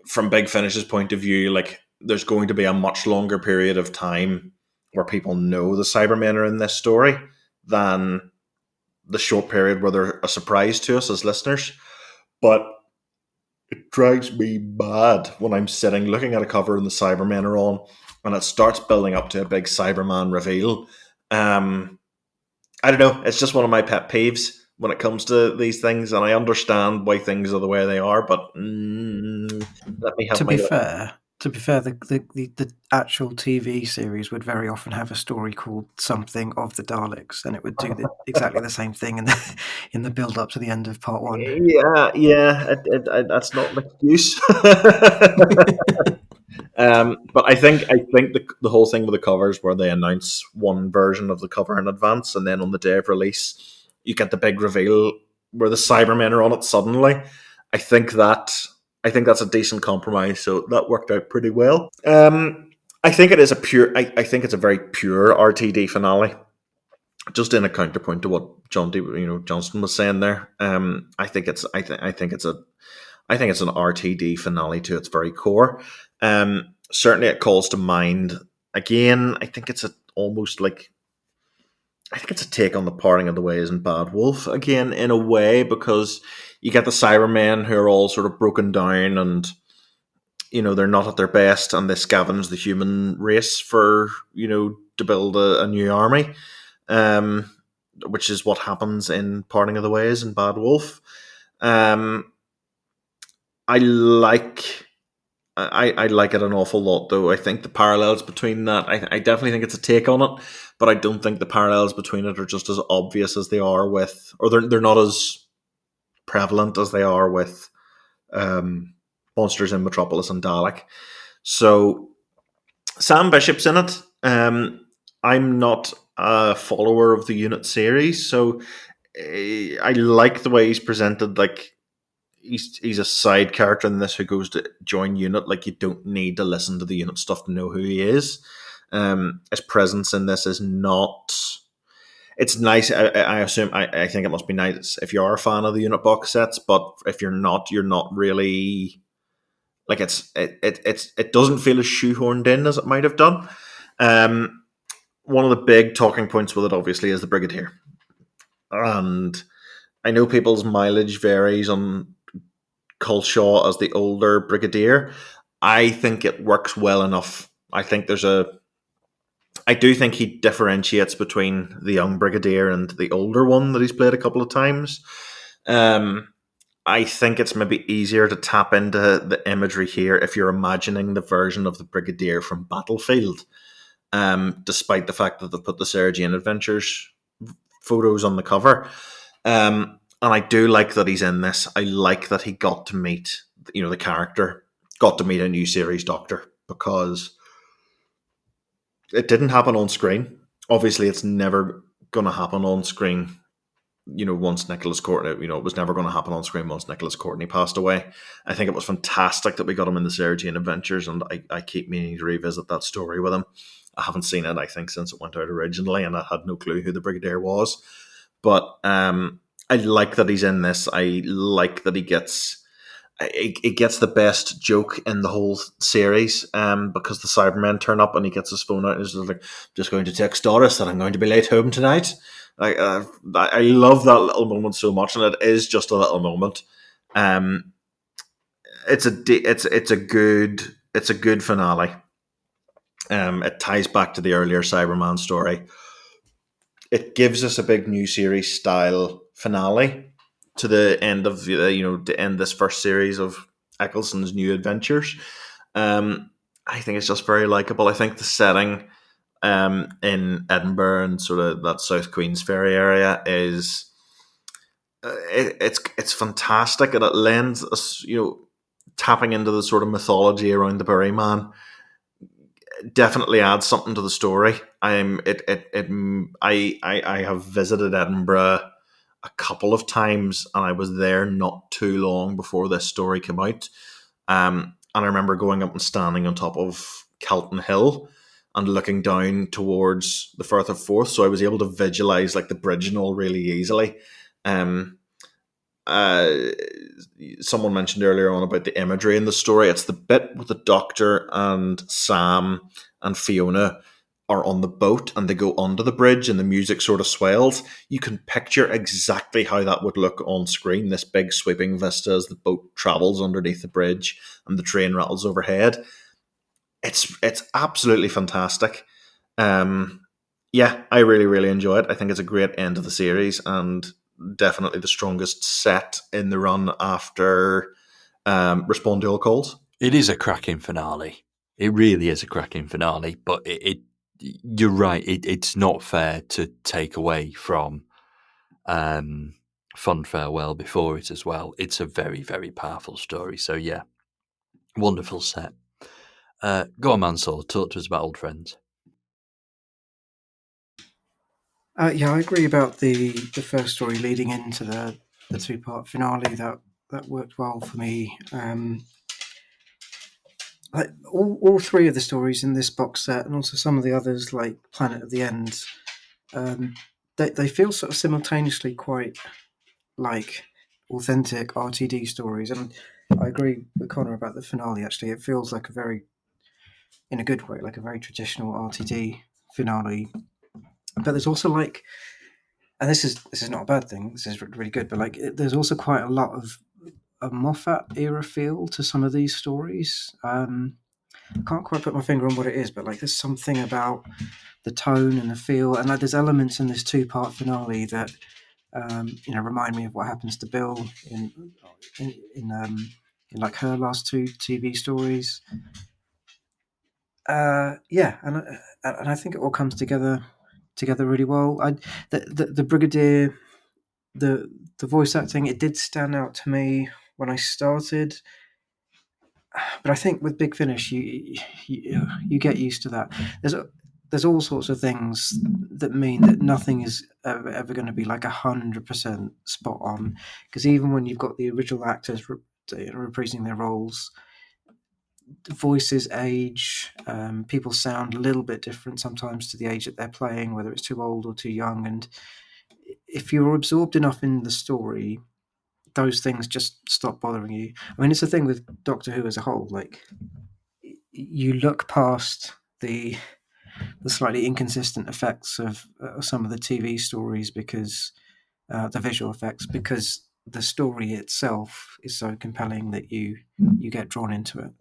from Big Finish's point of view, like there's going to be a much longer period of time where people know the Cybermen are in this story than the short period where they're a surprise to us as listeners. But it drives me mad when I'm sitting looking at a cover and the Cybermen are on, and it starts building up to a big Cyberman reveal. I don't know. It's just one of my pet peeves when it comes to these things, and I understand why things are the way they are. But let me have To my. be fair, the actual TV series would very often have a story called something of the Daleks, and it would do exactly the same thing in the build up to the end of part one. Yeah. That's not an excuse. But I think the whole thing with the covers, where they announce one version of the cover in advance, and then on the day of release, you get the big reveal where the Cybermen are on it suddenly. I think that I think that's a decent compromise. So that worked out pretty well. I think it is a pure. I think it's a very pure RTD finale. Just in a counterpoint to what Johnstone was saying there. I think it's an RTD finale to its very core. Certainly, it calls to mind again. I think it's a take on the parting of the ways in Bad Wolf again, in a way, because you get the Cybermen who are all sort of broken down, and they're not at their best, and they scavenge the human race for to build a new army, um, which is what happens in Parting of the Ways and Bad Wolf. Um, I like I like it an awful lot, though. I think the parallels between that, I definitely think it's a take on it, but I don't think the parallels between it are just as obvious as they are with, or they're not as prevalent as they are with Monsters in Metropolis and Dalek. So Sam Bishop's in it. I'm not a follower of the Unit series, so I like the way he's presented. Like he's a side character in this who goes to join Unit. Like you don't need to listen to the Unit stuff to know who he is. His presence in this is not. It's nice. I assume. I think it must be nice if you are a fan of the Unit box sets. But if you're not really like it doesn't feel as shoehorned in as it might have done. One of the big talking points with it, obviously, is the Brigadier, and I know people's mileage varies on Culshaw as the older Brigadier. I think it works well enough. I do think he differentiates between the young Brigadier and the older one that he's played a couple of times. I think it's maybe easier to tap into the imagery here if you're imagining the version of the Brigadier from Battlefield, despite the fact that they've put the Sarah Jane Adventures photos on the cover. And I do like that he's in this. I like that he got to meet, the character, got to meet a new series Doctor, because it didn't happen on screen. Obviously, it's never going to happen on screen. Once Nicholas Courtney, it was never going to happen on screen once Nicholas Courtney passed away. I think it was fantastic that we got him in the Sarah Jane Adventures, and I keep meaning to revisit that story with him. I haven't seen it, I think, since it went out originally, and I had no clue who the Brigadier was. But I like that he's in this. I like that he gets it gets the best joke in the whole series, because the Cybermen turn up and he gets his phone out and he's just like, just going to text Doris that I'm going to be late home tonight. Like, I love that little moment so much, and it is just a little moment. Um, it's a good finale. It ties back to the earlier Cyberman story. It gives us a big new series style finale to the end of to end this first series of Eccleston's new adventures. I think it's just very likable. I think the setting in Edinburgh and sort of that South Queensferry area is it's fantastic, and it lends us tapping into the sort of mythology around the Buryman definitely adds something to the story. I have visited Edinburgh a couple of times, and I was there not too long before this story came out. And I remember going up and standing on top of Calton Hill and looking down towards the Firth of Forth, so I was able to visualize like the bridge and all really easily. Um, uh, Someone mentioned earlier on about the imagery in the story. It's the bit with the Doctor and Sam and Fiona are on the boat and they go under the bridge and the music sort of swells. You can picture exactly how that would look on screen. This big sweeping vista as the boat travels underneath the bridge and the train rattles overhead. It's absolutely fantastic. Um, yeah, I really really enjoy it. I think it's a great end of the series and definitely the strongest set in the run after Respond to All Calls. It is a cracking finale. It really is a cracking finale, but you're right. It's not fair to take away from Fun Farewell before it as well. It's a very, very powerful story. So yeah, wonderful set. Go on, Mansoor. Talk to us about Old Friends. Yeah, I agree about the first story leading into the 2-part finale. That worked well for me. Like all three of the stories in this box set, and also some of the others, like Planet of the End, they feel sort of simultaneously quite like authentic RTD stories. And I agree with Connor about the finale. Actually, it feels like in a good way, like a very traditional RTD finale. But there's also like, and this is not a bad thing. This is really good. But like, there's also quite a lot of a Moffat era feel to some of these stories. I can't quite put my finger on what it is, but like, there's something about the tone and the feel, and like, there's elements in this 2-part finale that remind me of what happens to Bill in like her last 2 TV stories. Yeah, and I think it all comes together really well. The Brigadier, the voice acting, it did stand out to me when I started, but I think with Big Finish, you get used to that. There's all sorts of things that mean that nothing is ever going to be like 100% spot on, because even when you've got the original actors reprising their roles, voices age, people sound a little bit different sometimes to the age that they're playing, whether it's too old or too young. And if you're absorbed enough in the story, those things just stop bothering you. I mean, it's the thing with Doctor Who as a whole. Like, you look past the slightly inconsistent effects of some of the TV stories, because the visual effects, because the story itself is so compelling that you get drawn into it.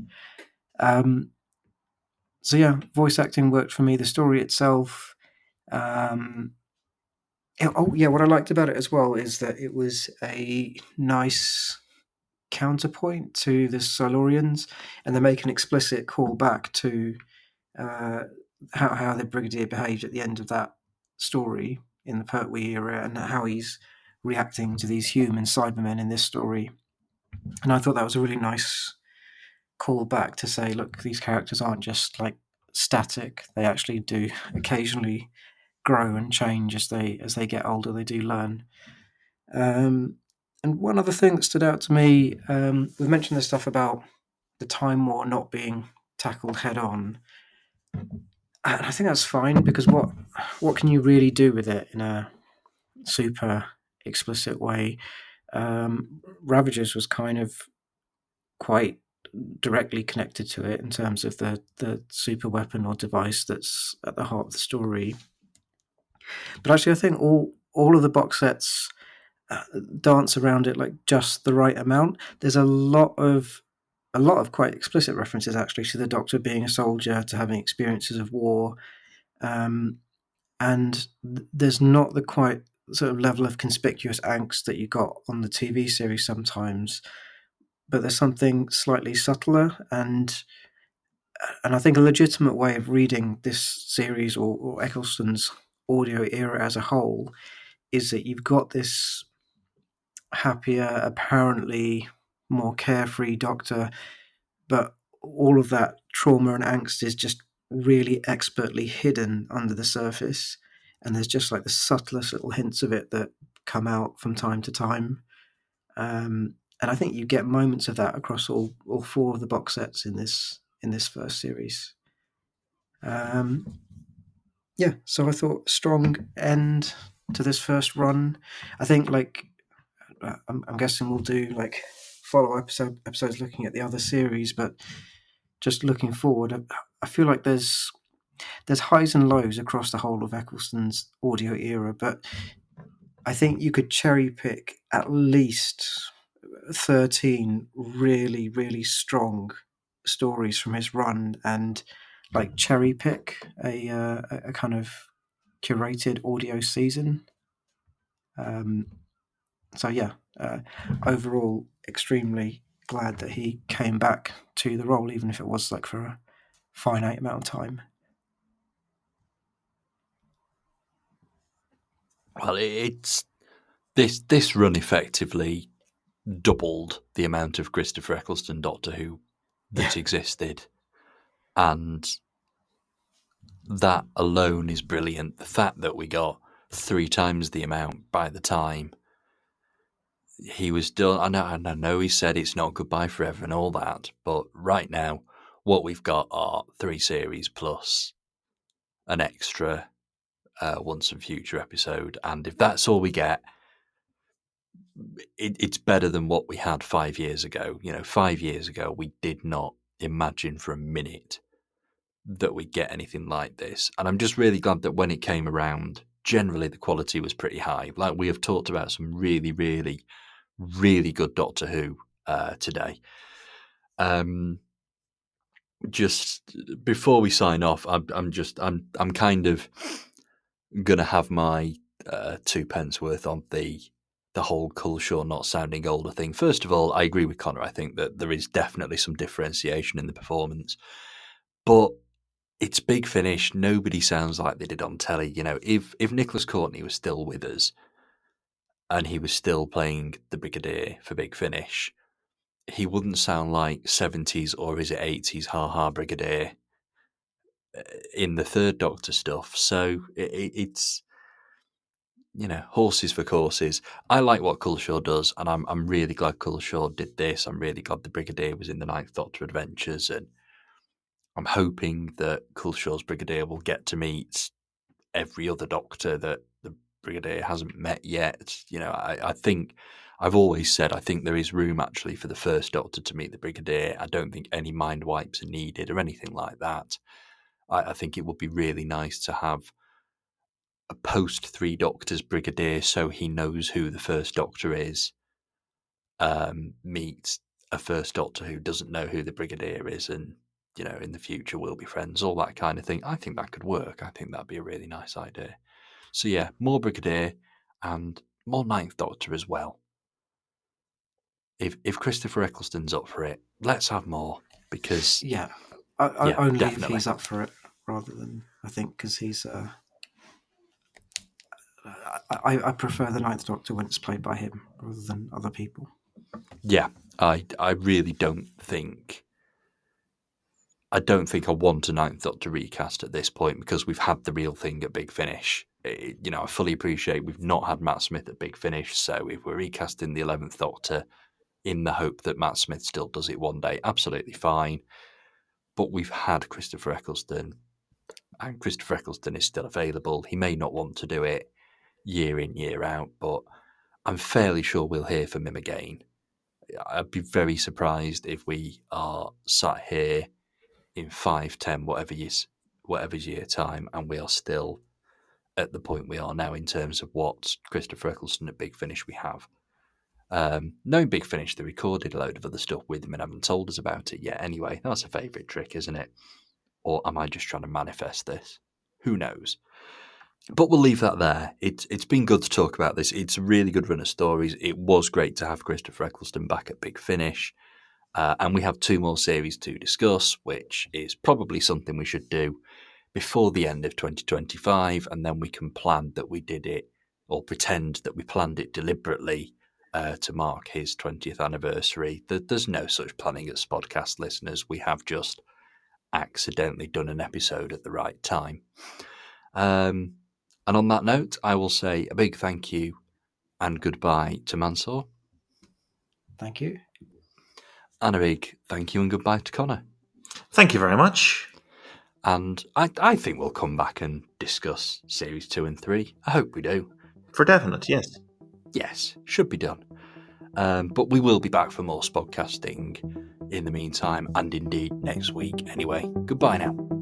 So yeah, voice acting worked for me. The story itself, what I liked about it as well is that it was a nice counterpoint to the Silurians, and they make an explicit call back to how the Brigadier behaved at the end of that story in the Pertwee era, and how he's reacting to these human Cybermen in this story. And I thought that was a really nice call back to say, look, these characters aren't just like static; they actually do occasionally grow and change as they get older. They do learn. And one other thing that stood out to me, we've mentioned this stuff about the Time War not being tackled head on, and I think that's fine, because what can you really do with it in a super explicit way? Ravagers was kind of quite directly connected to it in terms of the super weapon or device that's at the heart of the story. But actually, I think all of the box sets dance around it like just the right amount. There's a lot of quite explicit references actually to the Doctor being a soldier, to having experiences of war, and there's not the quite sort of level of conspicuous angst that you got on the TV series sometimes, but there's something slightly subtler, and I think a legitimate way of reading this series or Eccleston's audio era as a whole is that you've got this happier, apparently more carefree Doctor, but all of that trauma and angst is just really expertly hidden under the surface, and there's just like the subtlest little hints of it that come out from time to time. And I think you get moments of that across all four of the box sets in this first series. Yeah, so I thought strong end to this first run. I think I'm guessing we'll do like follow episodes looking at the other series, but just looking forward, I feel like there's highs and lows across the whole of Eccleston's audio era, but I think you could cherry pick at least 13 really, really strong stories from his run and like cherry pick a kind of curated audio season. So yeah, overall, extremely glad that he came back to the role, even if it was like for a finite amount of time. Well, it's this run effectively doubled the amount of Christopher Eccleston Doctor Who that existed, and that alone is brilliant. The fact that we got 3 times the amount by the time he was done. I know he said it's not goodbye forever and all that, but right now, what we've got are 3 series plus an extra Once and Future episode, and if that's all we get, it's better than what we had 5 years ago. 5 years ago, we did not imagine for a minute that we'd get anything like this, and I'm just really glad that when it came around, generally the quality was pretty high. Like, we have talked about some really, really, really good Doctor Who today. Just before we sign off, I'm kind of gonna have my 2 pence worth on the whole Culshaw not sounding older thing. First of all, I agree with Connor. I think that there is definitely some differentiation in the performance, but it's Big Finish. Nobody sounds like they did on telly. If Nicholas Courtney was still with us and he was still playing the Brigadier for Big Finish, he wouldn't sound like 70s or is it 80s Ha Ha Brigadier in the Third Doctor stuff. So it's horses for courses. I like what Culshaw does, and I'm really glad Culshaw did this. I'm really glad the Brigadier was in the Ninth Doctor Adventures, and I'm hoping that Culshaw's Brigadier will get to meet every other Doctor that the Brigadier hasn't met yet. I think I've always said I think there is room actually for the first Doctor to meet the Brigadier. I don't think any mind wipes are needed or anything like that. I think it would be really nice to have a post 3 Doctors Brigadier so he knows who the first Doctor is, meet a first Doctor who doesn't know who the Brigadier is, and in the future we'll be friends, all that kind of thing. I think that could work. I think that'd be a really nice idea. So yeah, more Brigadier and more Ninth Doctor as well. If Christopher Eccleston's up for it, let's have more, because Yeah, only definitely. if he's up for it, rather than I think because he's. I prefer the Ninth Doctor when it's played by him rather than other people. Yeah, I really don't think. I don't think I want a Ninth Doctor recast at this point, because we've had the real thing at Big Finish. I fully appreciate we've not had Matt Smith at Big Finish, so if we're recasting the 11th Doctor in the hope that Matt Smith still does it one day, absolutely fine. But we've had Christopher Eccleston, and Christopher Eccleston is still available. He may not want to do it year in, year out, but I'm fairly sure we'll hear from him again. I'd be very surprised if we are sat here in 5, 10, whatever's year time, and we are still at the point we are now in terms of what Christopher Eccleston at Big Finish we have. Knowing Big Finish, they recorded a load of other stuff with him and haven't told us about it yet. Anyway, that's a favourite trick, isn't it? Or am I just trying to manifest this? Who knows? But we'll leave that there. It's been good to talk about this. It's a really good run of stories. It was great to have Christopher Eccleston back at Big Finish. And we have 2 more series to discuss, which is probably something we should do before the end of 2025, and then we can plan that we did it, or pretend that we planned it deliberately to mark his 20th anniversary. There's no such planning at Spodcast, listeners. We have just accidentally done an episode at the right time. And on that note, I will say a big thank you and goodbye to Mansoor. Thank you. And a big thank you and goodbye to Connor. Thank you very much. And I think we'll come back and discuss Series 2 and 3. I hope we do. For definite, yes. Yes, should be done. But we will be back for more spodcasting in the meantime, and indeed next week anyway. Goodbye now.